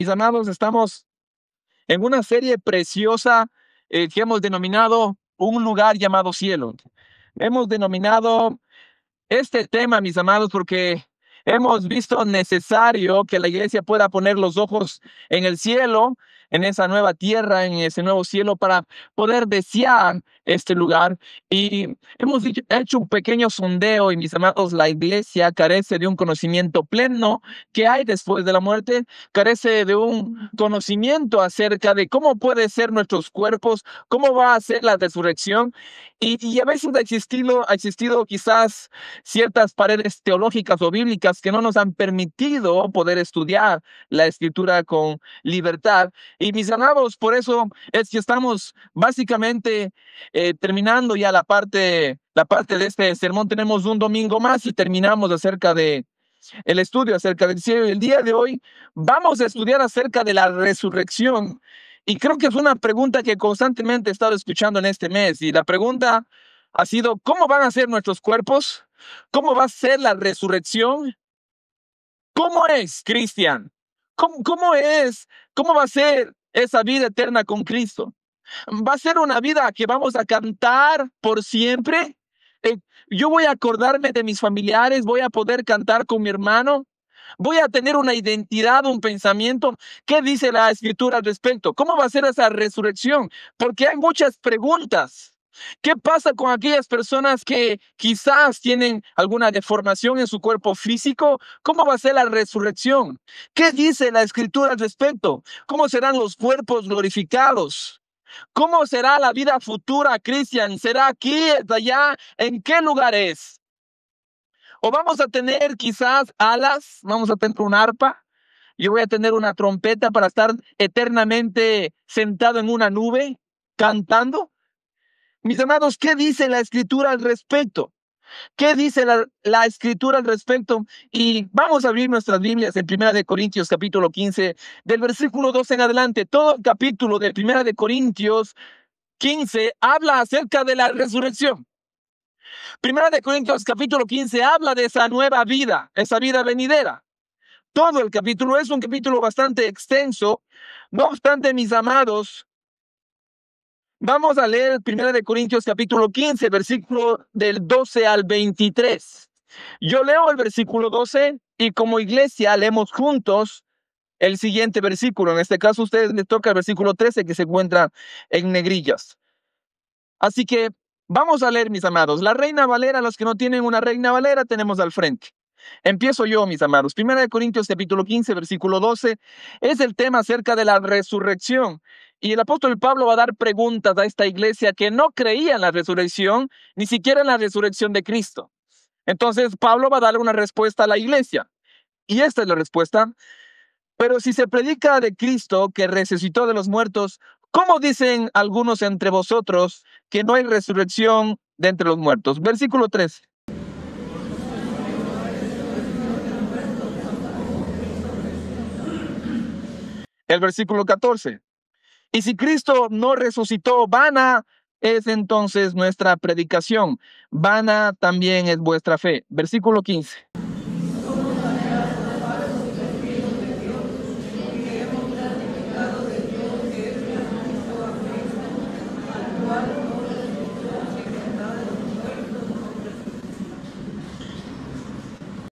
Mis amados, estamos en una serie preciosa que hemos denominado Un lugar llamado cielo. Hemos denominado este tema, mis amados, porque hemos visto necesario que la iglesia pueda poner los ojos en el cielo, en esa nueva tierra, en ese nuevo cielo, para poder desear este lugar. Y hemos hecho un pequeño sondeo, y mis amados, la iglesia carece de un conocimiento pleno que hay después de la muerte, carece de un conocimiento acerca de cómo puede ser nuestros cuerpos, cómo va a ser la resurrección. Y a veces ha existido quizás ciertas paredes teológicas o bíblicas que no nos han permitido poder estudiar la escritura con libertad. Y mis amados, por eso es que estamos básicamente terminando ya la parte de este sermón. Tenemos un domingo más y terminamos acerca de el estudio acerca del cielo. Y el día de hoy vamos a estudiar acerca de la resurrección. Y creo que es una pregunta que constantemente he estado escuchando en este mes. Y la pregunta ha sido, ¿cómo van a ser nuestros cuerpos? ¿Cómo va a ser la resurrección? ¿Cómo es, Cristian? ¿Cómo es? ¿Cómo va a ser esa vida eterna con Cristo? ¿Va a ser una vida que vamos a cantar por siempre? Eh, yo voy a acordarme de mis familiares, voy a poder cantar con mi hermano, voy a tener una identidad, un pensamiento. ¿Qué dice la escritura al respecto? ¿Cómo va a ser esa resurrección? Porque hay muchas preguntas. ¿Qué pasa con aquellas personas que quizás tienen alguna deformación en su cuerpo físico? ¿Cómo va a ser la resurrección? ¿Qué dice la escritura al respecto? ¿Cómo serán los cuerpos glorificados? ¿Cómo será la vida futura, Cristian? ¿Será aquí, allá? ¿En qué lugar es? ¿O vamos a tener quizás alas? ¿Vamos a tener un arpa? Yo voy a tener una trompeta para estar eternamente sentado en una nube cantando. Mis amados, ¿qué dice la escritura al respecto? ¿Qué dice la escritura al respecto? Y vamos a abrir nuestras Biblias en Primera de Corintios capítulo 15, del versículo 2 en adelante. Todo el capítulo de Primera de Corintios 15 habla acerca de la resurrección. Primera de Corintios capítulo 15 habla de esa nueva vida, esa vida venidera. Todo el capítulo es un capítulo bastante extenso. No obstante, mis amados, vamos a leer Primera de Corintios capítulo 15, versículo del 12 al 23. Yo leo el versículo 12 y como iglesia leemos juntos el siguiente versículo. En este caso, a ustedes les toca el versículo 13 que se encuentra en negrillas. Así que vamos a leer, mis amados. La Reina Valera, los que no tienen una Reina Valera, tenemos al frente. Empiezo yo, mis amados. Primera de Corintios capítulo 15, versículo 12, es el tema acerca de la resurrección. Y el apóstol Pablo va a dar preguntas a esta iglesia que no creía en la resurrección, ni siquiera en la resurrección de Cristo. Entonces, Pablo va a darle una respuesta a la iglesia. Y esta es la respuesta. Pero si se predica de Cristo que resucitó de los muertos, ¿cómo dicen algunos entre vosotros que no hay resurrección de entre los muertos? Versículo 13. El versículo 14. Y si Cristo no resucitó, vana es entonces nuestra predicación, vana también es vuestra fe. Versículo 15.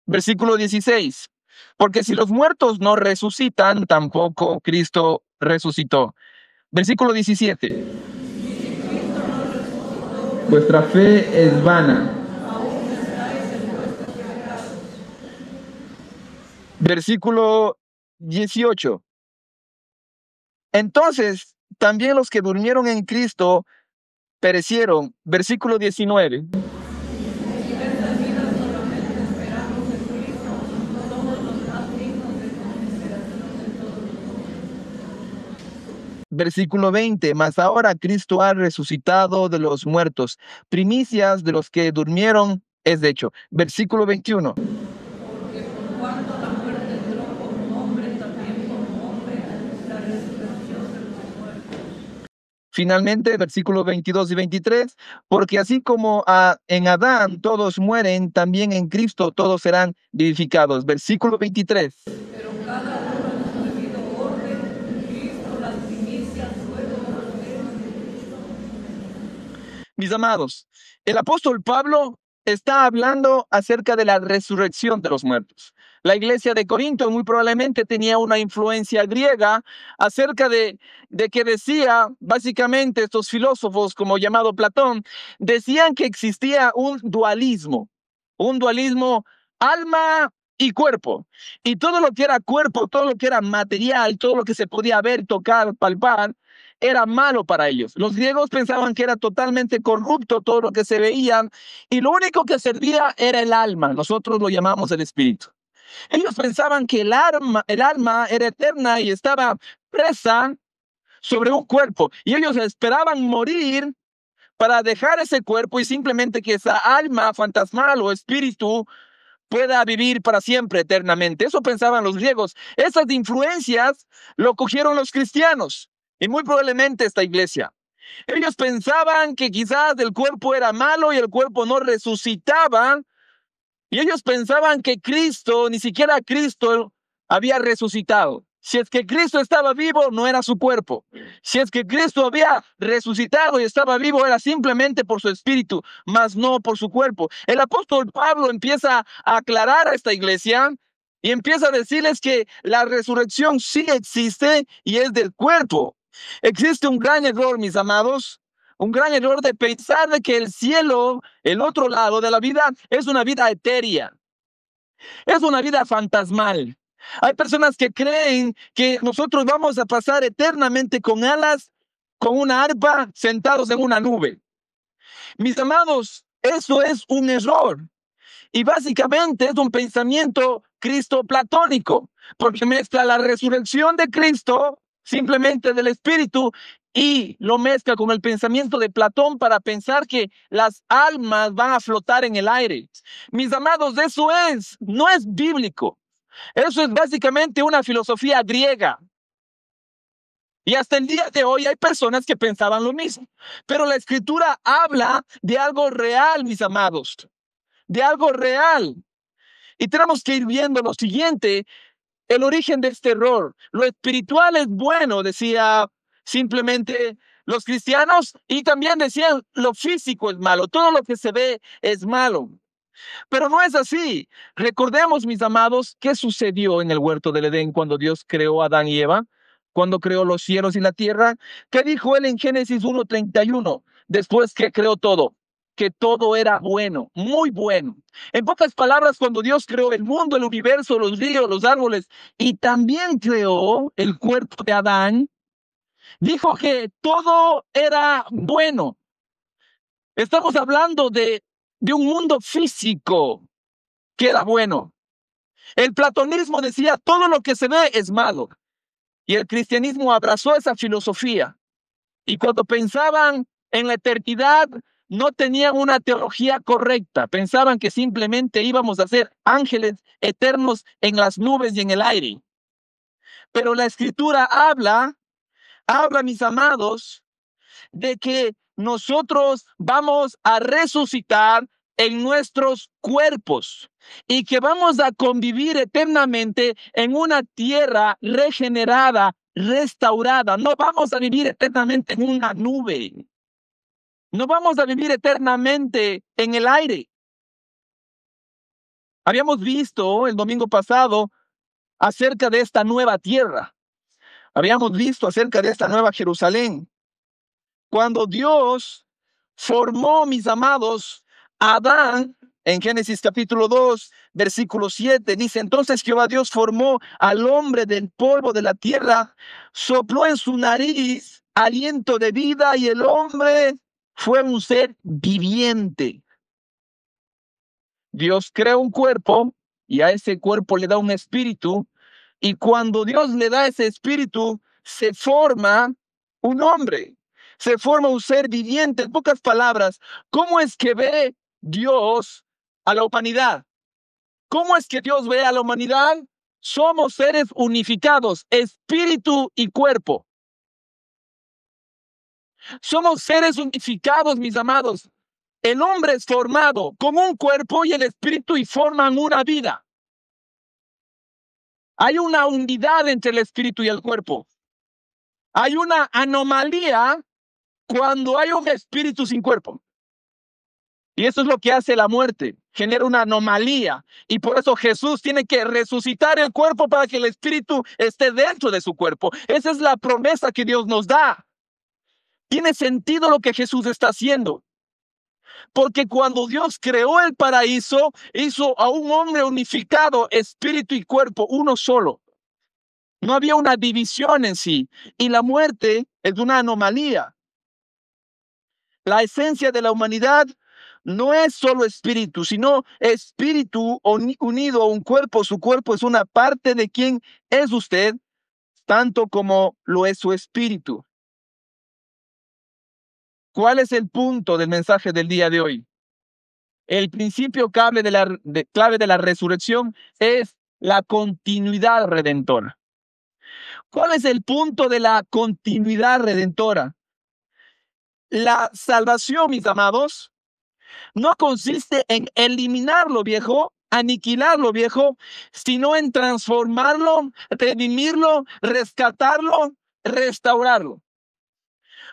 Versículo 16. Porque si los muertos no resucitan, tampoco Cristo resucitó. Versículo 17. Vuestra fe es vana. Versículo 18. Entonces, también los que durmieron en Cristo perecieron. Versículo 19. Versículo 20, mas ahora Cristo ha resucitado de los muertos, primicias de los que durmieron es de hecho. Versículo 21. Finalmente, versículos 22 y 23, porque así como en Adán todos mueren, también en Cristo todos serán vivificados. Versículo 23. Mis amados, el apóstol Pablo está hablando acerca de la resurrección de los muertos. La iglesia de Corinto muy probablemente tenía una influencia griega acerca de que decía, básicamente estos filósofos como llamado Platón, decían que existía un dualismo alma y cuerpo. Y todo lo que era cuerpo, todo lo que era material, todo lo que se podía ver, tocar, palpar, era malo para ellos. Los griegos pensaban que era totalmente corrupto todo lo que se veía y lo único que servía era el alma. Nosotros lo llamamos el espíritu. Ellos pensaban que el alma era eterna y estaba presa sobre un cuerpo y ellos esperaban morir para dejar ese cuerpo y simplemente que esa alma fantasmal o espíritu pueda vivir para siempre, eternamente. Eso pensaban los griegos. Esas influencias lo cogieron los cristianos y muy probablemente esta iglesia. Ellos pensaban que quizás el cuerpo era malo y el cuerpo no resucitaba. Y ellos pensaban que Cristo, ni siquiera Cristo había resucitado. Si es que Cristo estaba vivo, no era su cuerpo. Si es que Cristo había resucitado y estaba vivo, era simplemente por su espíritu, mas no por su cuerpo. El apóstol Pablo empieza a aclarar a esta iglesia y empieza a decirles que la resurrección sí existe y es del cuerpo. Existe un gran error, mis amados, un gran error de pensar de que el cielo, el otro lado de la vida, es una vida etérea, es una vida fantasmal. Hay personas que creen que nosotros vamos a pasar eternamente con alas, con una arpa, sentados en una nube. Mis amados, eso es un error. Y básicamente es un pensamiento cristo-platónico, porque mezcla la resurrección de Cristo, simplemente del Espíritu, y lo mezcla con el pensamiento de Platón para pensar que las almas van a flotar en el aire. Mis amados, no es bíblico. Eso es básicamente una filosofía griega. Y hasta el día de hoy hay personas que pensaban lo mismo. Pero la escritura habla de algo real, mis amados, de algo real. Y tenemos que ir viendo lo siguiente, el origen de este error. Lo espiritual es bueno, decía simplemente los cristianos, y también decían lo físico es malo, todo lo que se ve es malo. Pero no es así. Recordemos, mis amados, qué sucedió en el huerto del Edén cuando Dios creó a Adán y Eva, cuando creó los cielos y la tierra. ¿Qué dijo él en Génesis 1:31? Después que creó todo, que todo era bueno, muy bueno. En pocas palabras, cuando Dios creó el mundo, el universo, los ríos, los árboles, y también creó el cuerpo de Adán, dijo que todo era bueno. Estamos hablando de un mundo físico que era bueno. El platonismo decía todo lo que se ve es malo. Y el cristianismo abrazó esa filosofía. Y cuando pensaban en la eternidad, no tenían una teología correcta. Pensaban que simplemente íbamos a ser ángeles eternos en las nubes y en el aire. Pero la escritura habla, mis amados, de que nosotros vamos a resucitar en nuestros cuerpos y que vamos a convivir eternamente en una tierra regenerada, restaurada. No vamos a vivir eternamente en una nube. No vamos a vivir eternamente en el aire. Habíamos visto el domingo pasado acerca de esta nueva tierra. Habíamos visto acerca de esta nueva Jerusalén. Cuando Dios formó, mis amados, a Adán, en Génesis capítulo 2, versículo 7, dice, entonces Jehová Dios formó al hombre del polvo de la tierra, sopló en su nariz aliento de vida y el hombre fue un ser viviente. Dios crea un cuerpo y a ese cuerpo le da un espíritu y cuando Dios le da ese espíritu, se forma un hombre, se forma un ser viviente. En pocas palabras, ¿cómo es que ve Dios a la humanidad? ¿Cómo es que Dios ve a la humanidad? Somos seres unificados, espíritu y cuerpo. Somos seres unificados, mis amados. El hombre es formado con un cuerpo y el espíritu y forman una vida. Hay una unidad entre el espíritu y el cuerpo. Hay una anomalía cuando hay un espíritu sin cuerpo. Y eso es lo que hace la muerte, genera una anomalía. Y por eso Jesús tiene que resucitar el cuerpo para que el espíritu esté dentro de su cuerpo. Esa es la promesa que Dios nos da. Tiene sentido lo que Jesús está haciendo. Porque cuando Dios creó el paraíso, hizo a un hombre unificado, espíritu y cuerpo, uno solo. No había una división en sí. Y la muerte es una anomalía. La esencia de la humanidad no es solo espíritu, sino espíritu unido a un cuerpo. Su cuerpo es una parte de quien es usted, tanto como lo es su espíritu. ¿Cuál es el punto del mensaje del día de hoy? El principio clave de la resurrección es la continuidad redentora. ¿Cuál es el punto de la continuidad redentora? La salvación, mis amados, no consiste en eliminar lo viejo, aniquilar lo viejo, sino en transformarlo, redimirlo, rescatarlo, restaurarlo.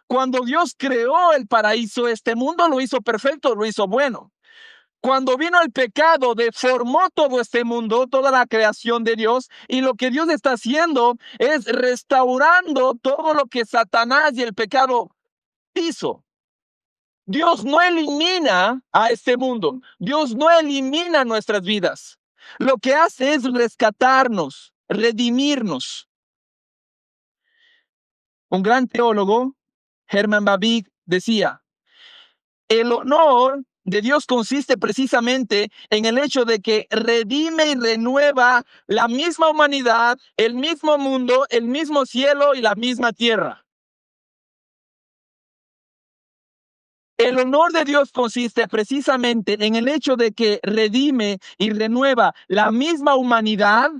Cuando Dios creó el paraíso, este mundo lo hizo perfecto, lo hizo bueno. Cuando vino el pecado, deformó todo este mundo, toda la creación de Dios, y lo que Dios está haciendo es restaurando todo lo que Satanás y el pecado hizo. Dios no elimina a este mundo. Dios no elimina nuestras vidas. Lo que hace es rescatarnos, redimirnos. Un gran teólogo, Herman Bavinck, decía, el honor de Dios consiste precisamente en el hecho de que redime y renueva la misma humanidad, el mismo mundo, el mismo cielo y la misma tierra. El honor de Dios consiste precisamente en el hecho de que redime y renueva la misma humanidad,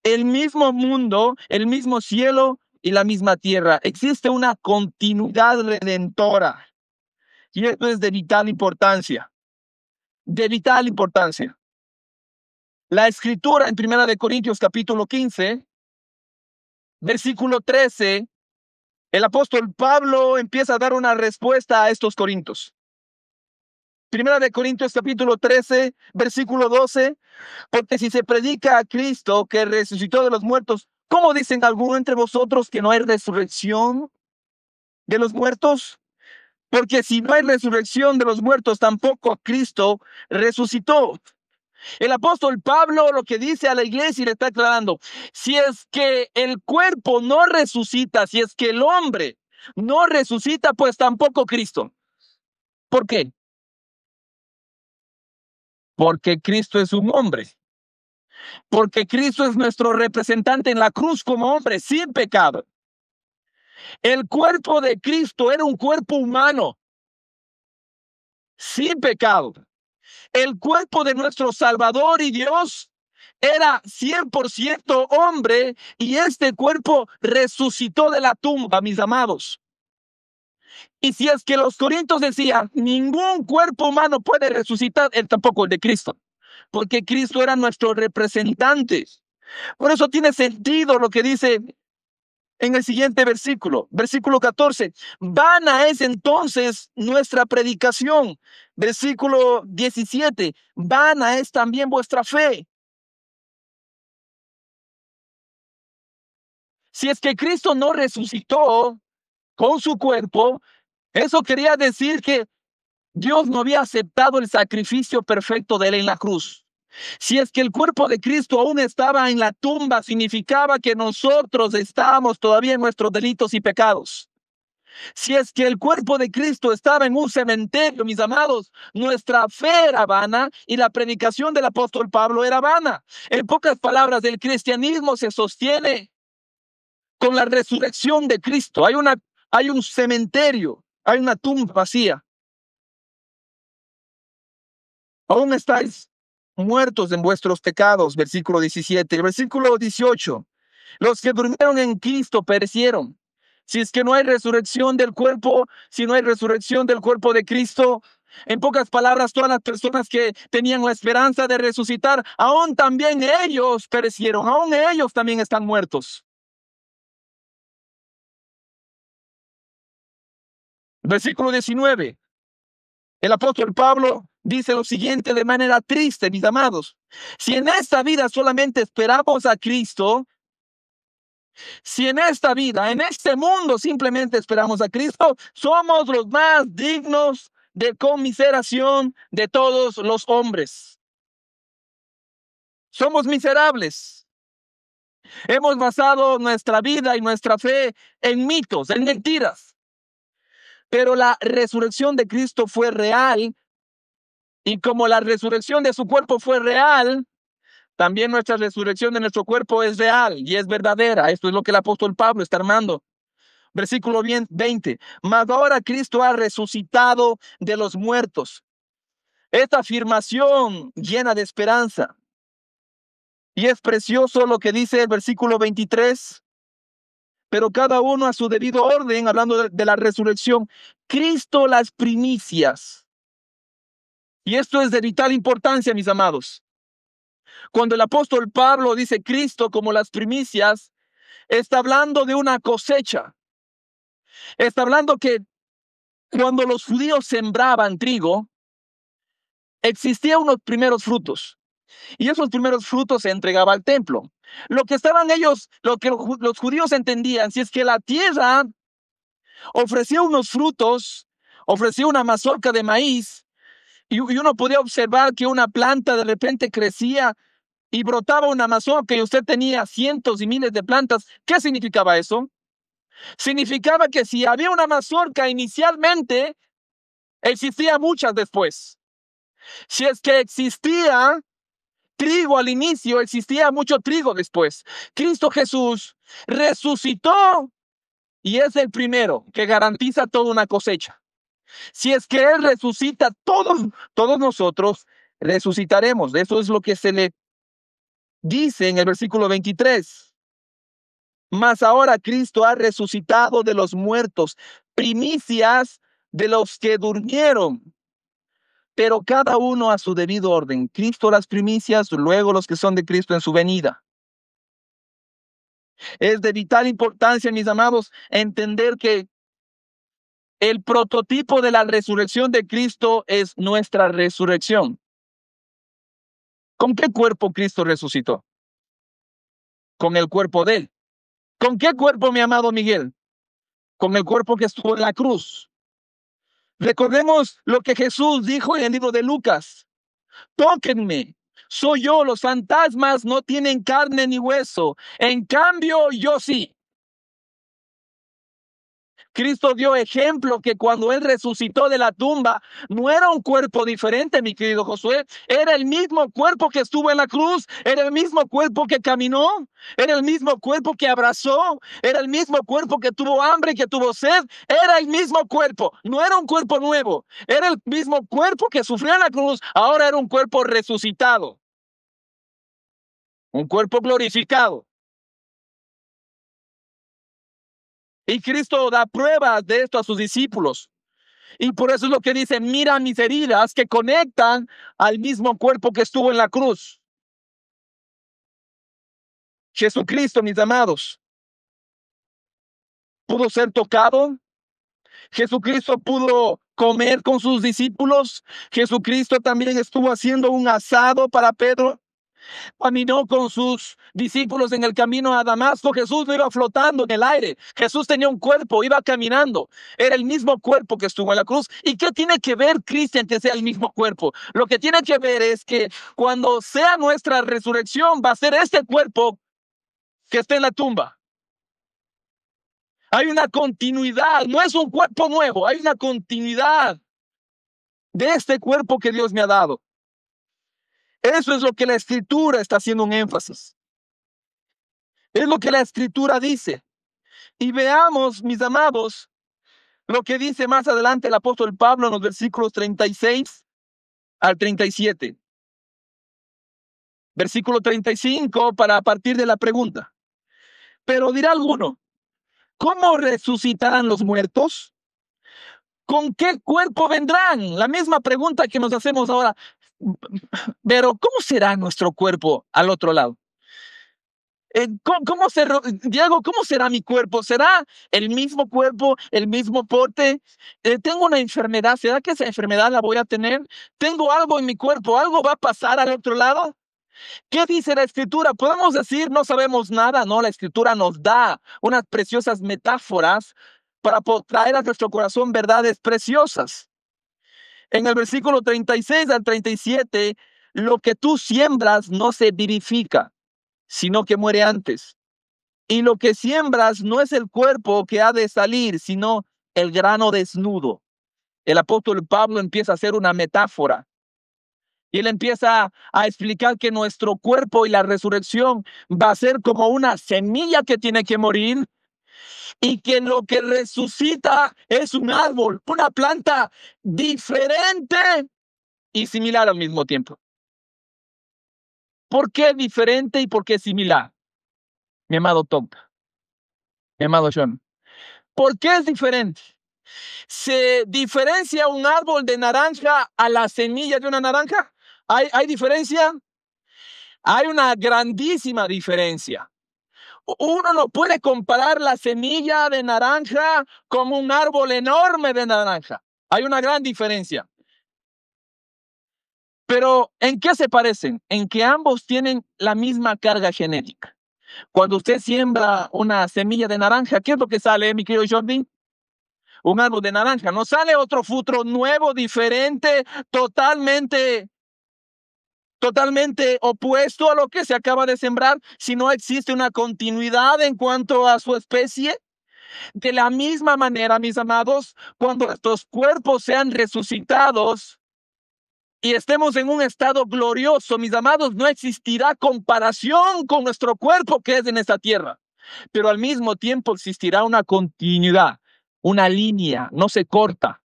el mismo mundo, el mismo cielo y la misma tierra. Existe una continuidad redentora. Y esto es de vital importancia. De vital importancia. La escritura en 1 Corintios capítulo 15, versículo 13, el apóstol Pablo empieza a dar una respuesta a estos corintios. 1 Corintios capítulo 13, versículo 12, porque si se predica a Cristo que resucitó de los muertos, ¿cómo dicen algunos entre vosotros que no hay resurrección de los muertos? Porque si no hay resurrección de los muertos, tampoco Cristo resucitó. El apóstol Pablo lo que dice a la iglesia y le está aclarando, si es que el cuerpo no resucita, si es que el hombre no resucita, pues tampoco Cristo. ¿Por qué? Porque Cristo es un hombre. Porque Cristo es nuestro representante en la cruz como hombre, sin pecado. El cuerpo de Cristo era un cuerpo humano, sin pecado. El cuerpo de nuestro Salvador y Dios era 100% hombre y este cuerpo resucitó de la tumba, mis amados. Y si es que los corintios decían, ningún cuerpo humano puede resucitar, él tampoco el de Cristo, porque Cristo era nuestro representante. Por eso tiene sentido lo que dice en el siguiente versículo, versículo 14. Vana es entonces nuestra predicación. Versículo 17. Vana es también vuestra fe. Si es que Cristo no resucitó con su cuerpo, eso quería decir que Dios no había aceptado el sacrificio perfecto de él en la cruz. Si es que el cuerpo de Cristo aún estaba en la tumba, significaba que nosotros estábamos todavía en nuestros delitos y pecados. Si es que el cuerpo de Cristo estaba en un cementerio, mis amados, nuestra fe era vana y la predicación del apóstol Pablo era vana. En pocas palabras, el cristianismo se sostiene con la resurrección de Cristo. Hay un cementerio, hay una tumba vacía. Aún estáis muertos en vuestros pecados, versículo 17. Versículo 18. Los que durmieron en Cristo perecieron. Si es que no hay resurrección del cuerpo, si no hay resurrección del cuerpo de Cristo, en pocas palabras, todas las personas que tenían la esperanza de resucitar, aún también ellos perecieron, aún ellos también están muertos. Versículo 19. El apóstol Pablo dice lo siguiente de manera triste, mis amados. Si en esta vida solamente esperamos a Cristo, si en esta vida, en este mundo simplemente esperamos a Cristo, somos los más dignos de conmiseración de todos los hombres. Somos miserables. Hemos basado nuestra vida y nuestra fe en mitos, en mentiras. Pero la resurrección de Cristo fue real, y como la resurrección de su cuerpo fue real, también nuestra resurrección de nuestro cuerpo es real y es verdadera. Esto es lo que el apóstol Pablo está armando. Versículo 20. Mas ahora Cristo ha resucitado de los muertos. Esta afirmación llena de esperanza. Y es precioso lo que dice el versículo 23. Pero cada uno a su debido orden, hablando de la resurrección. Cristo las primicias. Y esto es de vital importancia, mis amados. Cuando el apóstol Pablo dice Cristo como las primicias, está hablando de una cosecha. Está hablando que cuando los judíos sembraban trigo, existían unos primeros frutos. Y esos primeros frutos se entregaba al templo. Lo que los judíos entendían, si es que la tierra ofrecía unos frutos, ofrecía una mazorca de maíz, y uno podía observar que una planta de repente crecía y brotaba una mazorca y usted tenía cientos y miles de plantas. ¿Qué significaba eso? Significaba que si había una mazorca inicialmente, existía muchas después. Si es que existía trigo al inicio, existía mucho trigo después. Cristo Jesús resucitó y es el primero que garantiza toda una cosecha. Si es que Él resucita, todos nosotros resucitaremos. Eso es lo que se le dice en el versículo 23. Mas ahora Cristo ha resucitado de los muertos, primicias de los que durmieron. Pero cada uno a su debido orden. Cristo las primicias, luego los que son de Cristo en su venida. Es de vital importancia, mis amados, entender que el prototipo de la resurrección de Cristo es nuestra resurrección. ¿Con qué cuerpo Cristo resucitó? Con el cuerpo de Él. ¿Con qué cuerpo, mi amado Miguel? Con el cuerpo que estuvo en la cruz. Recordemos lo que Jesús dijo en el libro de Lucas. Tóquenme, soy yo, los fantasmas no tienen carne ni hueso, en cambio yo sí. Cristo dio ejemplo que cuando Él resucitó de la tumba, no era un cuerpo diferente, mi querido Josué, era el mismo cuerpo que estuvo en la cruz, era el mismo cuerpo que caminó, era el mismo cuerpo que abrazó, era el mismo cuerpo que tuvo hambre, que tuvo sed, era el mismo cuerpo, no era un cuerpo nuevo, era el mismo cuerpo que sufrió en la cruz, ahora era un cuerpo resucitado, un cuerpo glorificado. Y Cristo da pruebas de esto a sus discípulos. Y por eso es lo que dice, mira mis heridas que conectan al mismo cuerpo que estuvo en la cruz. Jesucristo, mis amados, pudo ser tocado. Jesucristo pudo comer con sus discípulos. Jesucristo también estuvo haciendo un asado para Pedro. Caminó con sus discípulos en el camino a Damasco. Jesús no iba flotando en el aire. Jesús tenía un cuerpo, iba caminando. Era el mismo cuerpo que estuvo en la cruz. ¿Y qué tiene que ver, Cristian, que sea el mismo cuerpo? Lo que tiene que ver es que cuando sea nuestra resurrección, va a ser este cuerpo que está en la tumba. Hay una continuidad, no es un cuerpo nuevo, hay una continuidad de este cuerpo que Dios me ha dado. Eso es lo que la Escritura está haciendo un énfasis. Es lo que la Escritura dice. Y veamos, mis amados, lo que dice más adelante el apóstol Pablo en los versículos 36 al 37. Versículo 35 para partir de la pregunta. Pero dirá alguno, ¿cómo resucitarán los muertos? ¿Con qué cuerpo vendrán? La misma pregunta que nos hacemos ahora. Pero ¿cómo será nuestro cuerpo al otro lado? Diego, ¿cómo será mi cuerpo? ¿Será el mismo cuerpo, el mismo porte? ¿Tengo una enfermedad? ¿Será que esa enfermedad la voy a tener? ¿Tengo algo en mi cuerpo? ¿Algo va a pasar al otro lado? ¿Qué dice la Escritura? Podemos decir, no sabemos nada, no, la Escritura nos da unas preciosas metáforas para traer a nuestro corazón verdades preciosas. En el versículo 36 al 37, lo que tú siembras no se vivifica, sino que muere antes. Y lo que siembras no es el cuerpo que ha de salir, sino el grano desnudo. El apóstol Pablo empieza a hacer una metáfora. Y él empieza a explicar que nuestro cuerpo y la resurrección va a ser como una semilla que tiene que morir y que lo que resucita es un árbol, una planta diferente y similar al mismo tiempo. ¿Por qué diferente y por qué similar? Mi amado Tom, mi amado John. ¿Por qué es diferente? ¿Se diferencia un árbol de naranja a la semilla de una naranja? ¿Hay diferencia? Hay una grandísima diferencia. Uno no puede comparar la semilla de naranja con un árbol enorme de naranja. Hay una gran diferencia. Pero ¿en qué se parecen? En que ambos tienen la misma carga genética. Cuando usted siembra una semilla de naranja, ¿qué es lo que sale, mi querido Jordi? Un árbol de naranja. No sale otro fruto nuevo, diferente, totalmente opuesto a lo que se acaba de sembrar, si no existe una continuidad en cuanto a su especie. De la misma manera, mis amados, cuando estos cuerpos sean resucitados y estemos en un estado glorioso, mis amados, no existirá comparación con nuestro cuerpo que es en esta tierra, pero al mismo tiempo existirá una continuidad, una línea, no se corta.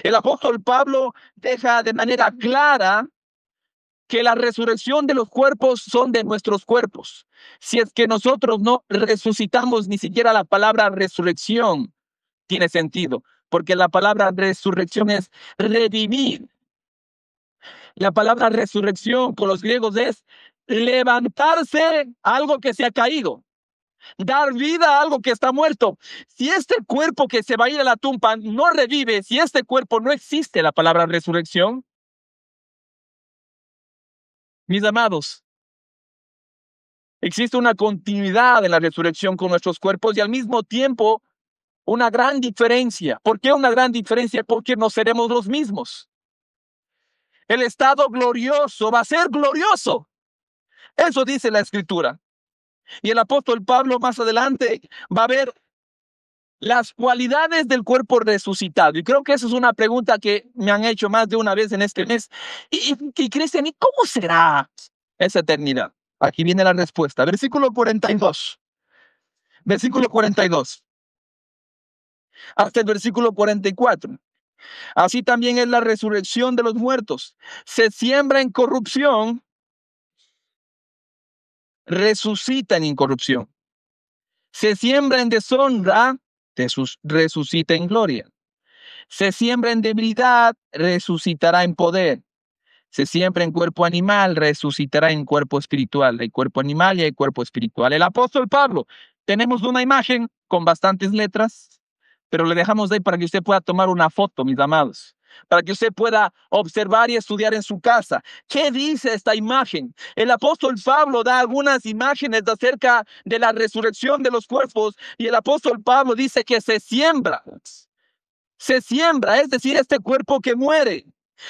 El apóstol Pablo deja de manera clara que la resurrección de los cuerpos son de nuestros cuerpos. Si es que nosotros no resucitamos, ni siquiera la palabra resurrección tiene sentido, porque la palabra resurrección es revivir. La palabra resurrección con los griegos es levantarse algo que se ha caído, dar vida a algo que está muerto. Si este cuerpo que se va a ir a la tumba no revive, si este cuerpo no existe, la palabra resurrección, mis amados, existe una continuidad en la resurrección con nuestros cuerpos y al mismo tiempo una gran diferencia. ¿Por qué una gran diferencia? Porque no seremos los mismos. El estado glorioso va a ser glorioso. Eso dice la Escritura. Y el apóstol Pablo más adelante va a ver las cualidades del cuerpo resucitado. Y creo que esa es una pregunta que me han hecho más de una vez en este mes. Cristian, ¿y cómo será esa eternidad? Aquí viene la respuesta. Versículo 42. Versículo 42. Hasta el versículo 44. Así también es la resurrección de los muertos. Se siembra en corrupción, resucita en incorrupción. Se siembra en deshonra, resucita en gloria. Se siembra en debilidad, resucitará en poder. Se siembra en cuerpo animal, resucitará en cuerpo espiritual. Hay cuerpo animal y hay cuerpo espiritual. El apóstol Pablo, tenemos una imagen con bastantes letras, pero le dejamos de ahí para que usted pueda tomar una foto, mis amados, para que usted pueda observar y estudiar en su casa. ¿Qué dice esta imagen? El apóstol Pablo da algunas imágenes acerca de la resurrección de los cuerpos y el apóstol Pablo dice que se siembra, es decir, este cuerpo que muere,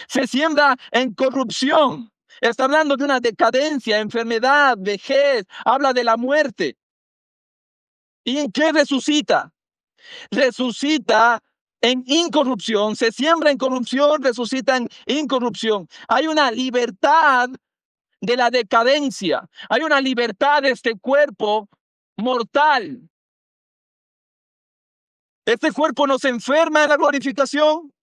se siembra en corrupción. Está hablando de una decadencia, enfermedad, vejez, habla de la muerte. ¿Y en qué resucita? Resucita en incorrupción, se siembra en corrupción, resucita en incorrupción. Hay una libertad de la decadencia, hay una libertad de este cuerpo mortal. Este cuerpo no se enferma en la glorificación,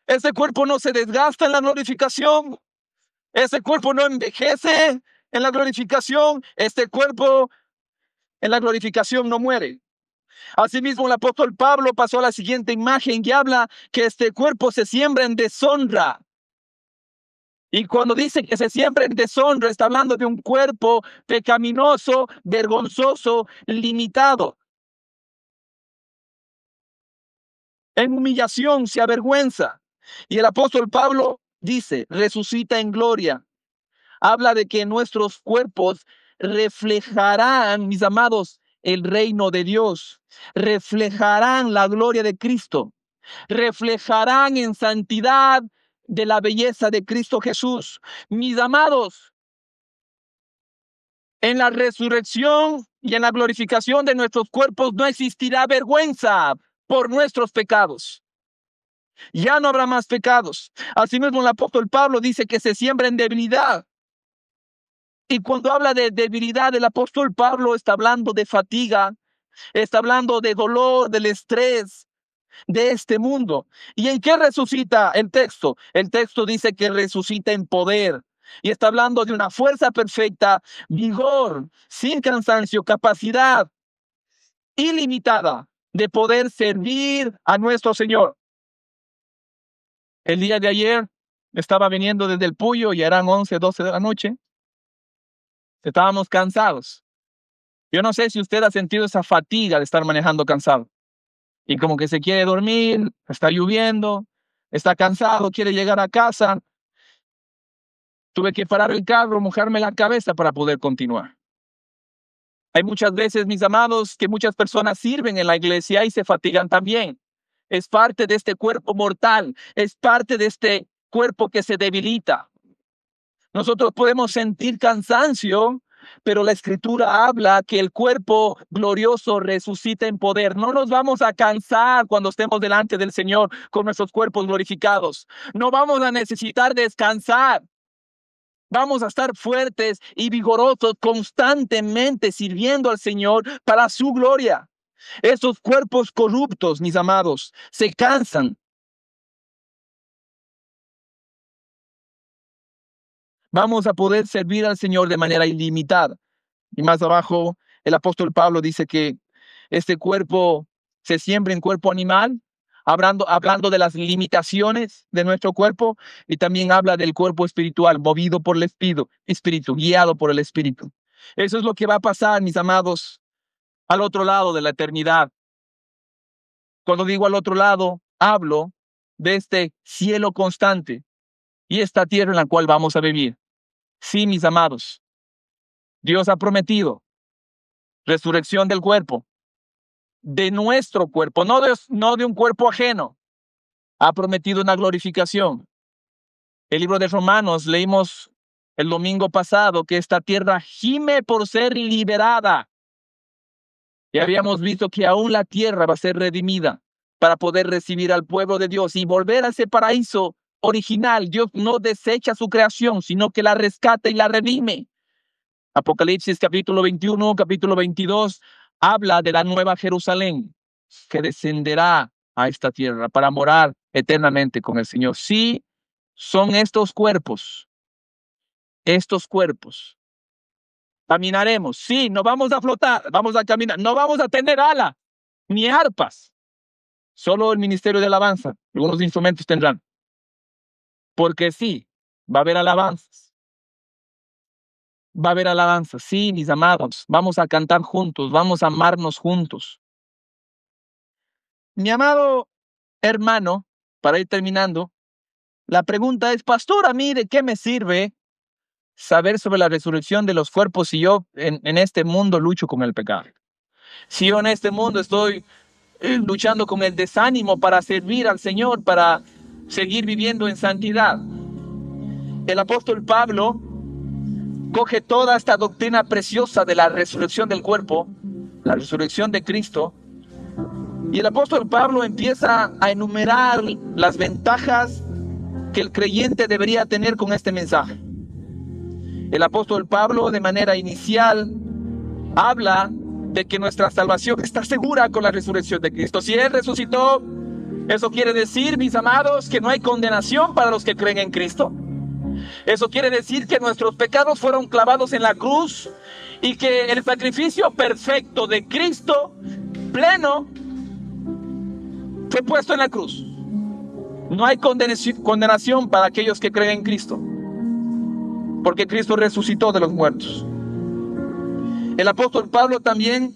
este cuerpo no se desgasta en la glorificación, este cuerpo no envejece en la glorificación, este cuerpo en la glorificación no muere. Asimismo, el apóstol Pablo pasó a la siguiente imagen que habla que este cuerpo se siembra en deshonra. Y cuando dice que se siembra en deshonra, está hablando de un cuerpo pecaminoso, vergonzoso, limitado. En humillación se avergüenza. Y el apóstol Pablo dice, resucita en gloria. Habla de que nuestros cuerpos reflejarán, mis amados, el reino de Dios. Reflejarán la gloria de Cristo. Reflejarán en santidad de la belleza de Cristo Jesús. Mis amados, en la resurrección y en la glorificación de nuestros cuerpos no existirá vergüenza por nuestros pecados. Ya no habrá más pecados. Asimismo, el apóstol Pablo dice que se siembra en debilidad. Y cuando habla de debilidad, el apóstol Pablo está hablando de fatiga, está hablando de dolor, del estrés de este mundo. ¿Y en qué resucita el texto? El texto dice que resucita en poder. Y está hablando de una fuerza perfecta, vigor, sin cansancio, capacidad ilimitada de poder servir a nuestro Señor. El día de ayer estaba viniendo desde el Puyo y eran 11, 12 de la noche. Estábamos cansados. Yo no sé si usted ha sentido esa fatiga de estar manejando cansado. Y como que se quiere dormir, está lloviendo, está cansado, quiere llegar a casa. Tuve que parar el carro, mojarme la cabeza para poder continuar. Hay muchas veces, mis amados, que muchas personas sirven en la iglesia y se fatigan también. Es parte de este cuerpo mortal, es parte de este cuerpo que se debilita. Nosotros podemos sentir cansancio, pero la escritura habla que el cuerpo glorioso resucita en poder. No nos vamos a cansar cuando estemos delante del Señor con nuestros cuerpos glorificados. No vamos a necesitar descansar. Vamos a estar fuertes y vigorosos constantemente sirviendo al Señor para su gloria. Esos cuerpos corruptos, mis amados, se cansan. Vamos a poder servir al Señor de manera ilimitada. Y más abajo, el apóstol Pablo dice que este cuerpo se siembra en cuerpo animal, hablando de las limitaciones de nuestro cuerpo, y también habla del cuerpo espiritual, movido por el espíritu, guiado por el Espíritu. Eso es lo que va a pasar, mis amados, al otro lado de la eternidad. Cuando digo al otro lado, hablo de este cielo constante y esta tierra en la cual vamos a vivir. Sí, mis amados, Dios ha prometido resurrección del cuerpo, de nuestro cuerpo, no de un cuerpo ajeno. Ha prometido una glorificación. El libro de Romanos leímos el domingo pasado que esta tierra gime por ser liberada. Y habíamos visto que aún la tierra va a ser redimida para poder recibir al pueblo de Dios y volver a ese paraíso original. Dios no desecha su creación, sino que la rescata y la redime. Apocalipsis capítulo 21, capítulo 22, habla de la nueva Jerusalén que descenderá a esta tierra para morar eternamente con el Señor. Sí, son estos cuerpos. Caminaremos, sí, no vamos a flotar, vamos a caminar, no vamos a tener ala ni arpas. Solo el ministerio de alabanza, algunos instrumentos tendrán. Porque sí, va a haber alabanzas. Va a haber alabanzas, sí, mis amados. Vamos a cantar juntos, vamos a amarnos juntos. Mi amado hermano, para ir terminando, la pregunta es, pastor, ¿a mí de qué me sirve saber sobre la resurrección de los cuerpos si yo en este mundo lucho con el pecado? Si yo en este mundo estoy luchando con el desánimo para servir al Señor, para seguir viviendo en santidad. El apóstol Pablo coge toda esta doctrina preciosa de la resurrección del cuerpo, la resurrección de Cristo, y el apóstol Pablo empieza a enumerar las ventajas que el creyente debería tener con este mensaje. El apóstol Pablo, de manera inicial, habla de que nuestra salvación está segura con la resurrección de Cristo. Si Él resucitó, eso quiere decir, mis amados, que no hay condenación para los que creen en Cristo. Eso quiere decir que nuestros pecados fueron clavados en la cruz y que el sacrificio perfecto de Cristo, pleno, fue puesto en la cruz. No hay condenación para aquellos que creen en Cristo. porque Cristo resucitó de los muertos. El apóstol Pablo también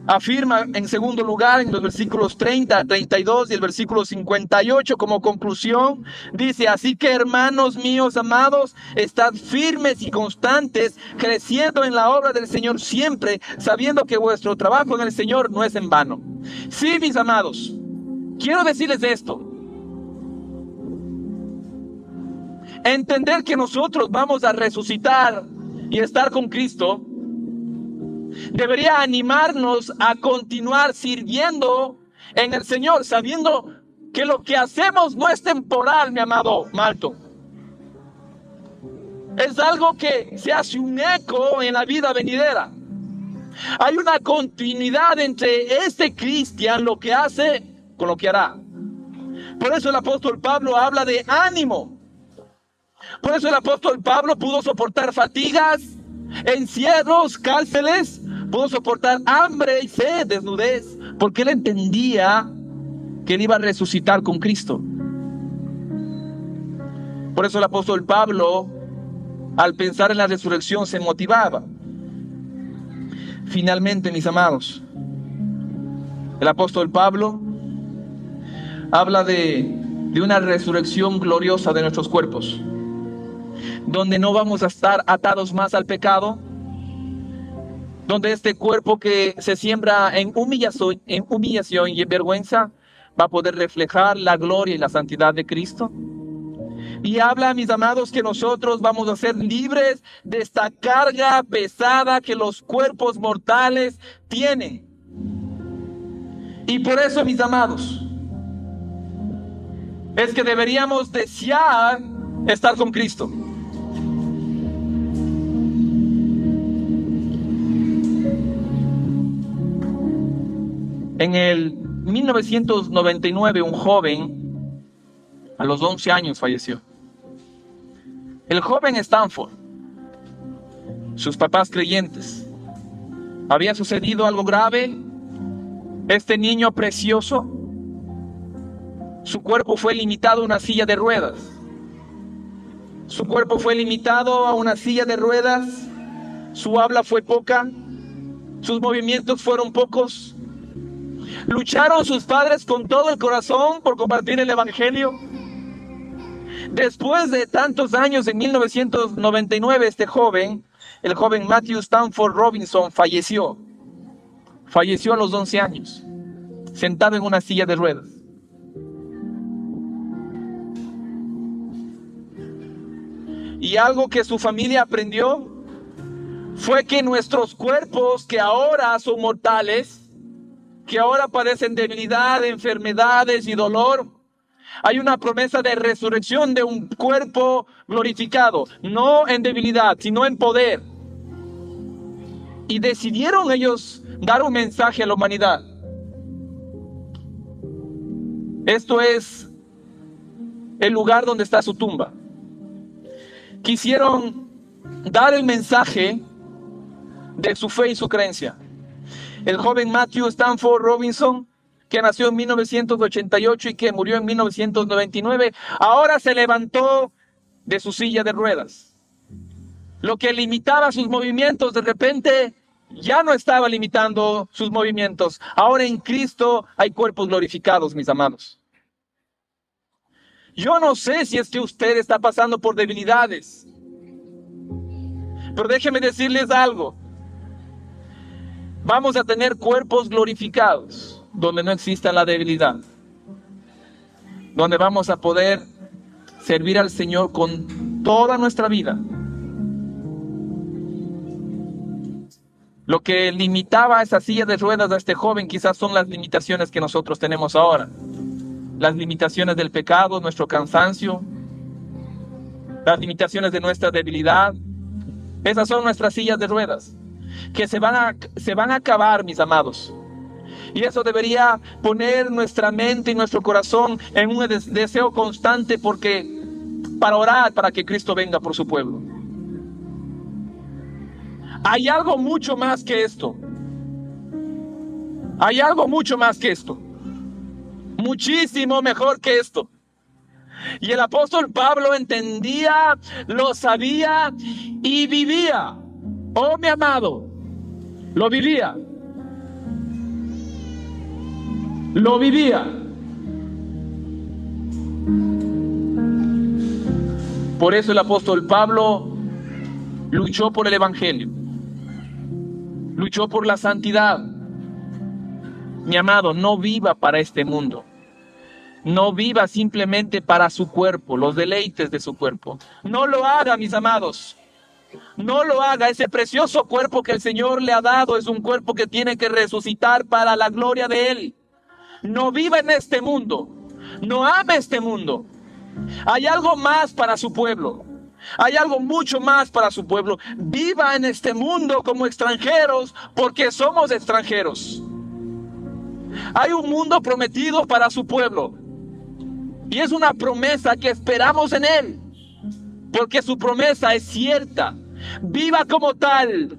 afirma en segundo lugar en los versículos 30, 32 y el versículo 58 como conclusión, dice: así que hermanos míos amados, estad firmes y constantes, creciendo en la obra del Señor siempre, sabiendo que vuestro trabajo en el Señor no es en vano. Sí, mis amados, quiero decirles esto: entender que nosotros vamos a resucitar y estar con Cristo debería animarnos a continuar sirviendo en el Señor, sabiendo que lo que hacemos no es temporal, mi amado Malto. Es algo que se hace un eco en la vida venidera. Hay una continuidad entre este cristiano, lo que hace con lo que hará. Por eso el apóstol Pablo habla de ánimo. Por eso el apóstol Pablo pudo soportar fatigas, encierros, cárceles, pudo soportar hambre y sed, desnudez, porque él entendía que él iba a resucitar con Cristo. Por eso el apóstol Pablo, al pensar en la resurrección, se motivaba. Finalmente, mis amados, el apóstol Pablo habla de una resurrección gloriosa de nuestros cuerpos, donde no vamos a estar atados más al pecado, donde este cuerpo que se siembra en humillación y en vergüenza va a poder reflejar la gloria y la santidad de Cristo. Y habla, mis amados, que nosotros vamos a ser libres de esta carga pesada que los cuerpos mortales tienen. Y por eso, mis amados, es que deberíamos desear estar con Cristo. En el 1999, un joven a los 11 años falleció. El joven Stanford, sus papás creyentes. Había sucedido algo grave. Este niño precioso, su cuerpo fue limitado a una silla de ruedas. Su cuerpo fue limitado a una silla de ruedas. Su habla fue poca. Sus movimientos fueron pocos. Lucharon sus padres con todo el corazón por compartir el evangelio. Después de tantos años, en 1999, el joven Matthew Stanford Robinson falleció. Falleció a los 11 años, sentado en una silla de ruedas. Y algo que su familia aprendió fue que nuestros cuerpos, que ahora son mortales, que ahora padecen debilidad, enfermedades y dolor, hay una promesa de resurrección de un cuerpo glorificado, no en debilidad, sino en poder. Y decidieron ellos dar un mensaje a la humanidad. Esto es el lugar donde está su tumba. Quisieron dar el mensaje de su fe y su creencia. El joven Matthew Stanford Robinson, que nació en 1988 y que murió en 1999, ahora se levantó de su silla de ruedas. Lo que limitaba sus movimientos, de repente ya no estaba limitando sus movimientos. Ahora en Cristo hay cuerpos glorificados, mis amados. Yo no sé si es que usted está pasando por debilidades, pero déjeme decirles algo. Vamos a tener cuerpos glorificados donde no exista la debilidad, donde vamos a poder servir al Señor con toda nuestra vida. Lo que limitaba a esa silla de ruedas a este joven quizás son las limitaciones que nosotros tenemos ahora. Las limitaciones del pecado, nuestro cansancio, las limitaciones de nuestra debilidad. Esas son nuestras sillas de ruedas, que se van a acabar, mis amados. Y eso debería poner nuestra mente y nuestro corazón en un deseo constante para orar para que Cristo venga por su pueblo. Hay algo mucho más que esto. Hay algo mucho más que esto. Muchísimo mejor que esto. Y el apóstol Pablo entendía, lo sabía y vivía. Oh, mi amado, lo vivía. Lo vivía. Por eso el apóstol Pablo luchó por el evangelio. Luchó por la santidad. Mi amado, no viva para este mundo. No viva simplemente para su cuerpo, los deleites de su cuerpo. No lo haga, mis amados. No lo haga. Ese precioso cuerpo que el Señor le ha dado es un cuerpo que tiene que resucitar para la gloria de Él. No viva en este mundo. No ame este mundo. Hay algo más para su pueblo. Hay algo mucho más para su pueblo. Viva en este mundo como extranjeros, porque somos extranjeros. Hay un mundo prometido para su pueblo. Y es una promesa que esperamos en Él, porque su promesa es cierta. Viva como tal.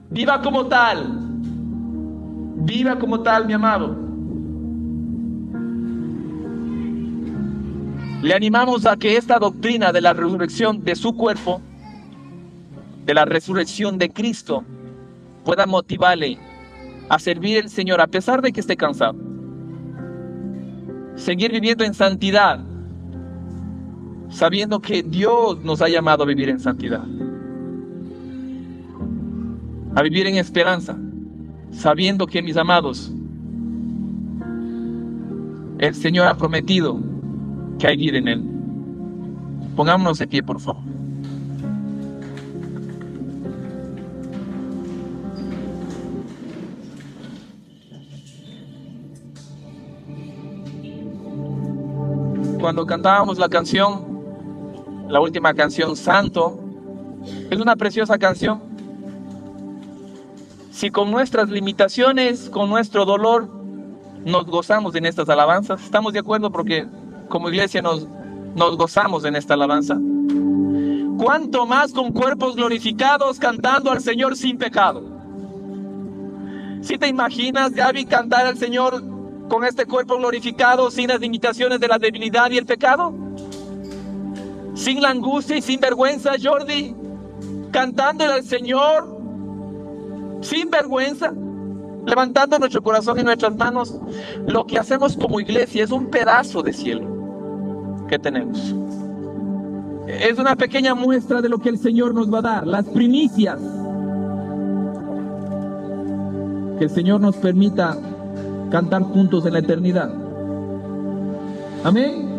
Viva como tal. Viva como tal, mi amado. Le animamos a que esta doctrina de la resurrección de su cuerpo, de la resurrección de Cristo, pueda motivarle a servir al Señor a pesar de que esté cansado. Seguir viviendo en santidad, sabiendo que Dios nos ha llamado a vivir en santidad. A vivir en esperanza, sabiendo que, mis amados, el Señor ha prometido que hay vida en Él. Pongámonos de pie, por favor. Cuando cantábamos la canción, la última canción, Santo, es una preciosa canción. Si con nuestras limitaciones, con nuestro dolor, nos gozamos en estas alabanzas, ¿estamos de acuerdo? Porque como iglesia nos gozamos en esta alabanza. ¿Cuánto más con cuerpos glorificados cantando al Señor sin pecado? ¿Sí te imaginas, Gaby, cantar al Señor con este cuerpo glorificado, sin las limitaciones de la debilidad y el pecado? Sin la angustia y sin vergüenza, Jordi, cantándole al Señor sin vergüenza, levantando nuestro corazón y nuestras manos. Lo que hacemos como iglesia es un pedazo de cielo que tenemos. Es una pequeña muestra de lo que el Señor nos va a dar, las primicias. Que el Señor nos permita cantar juntos en la eternidad. Amén.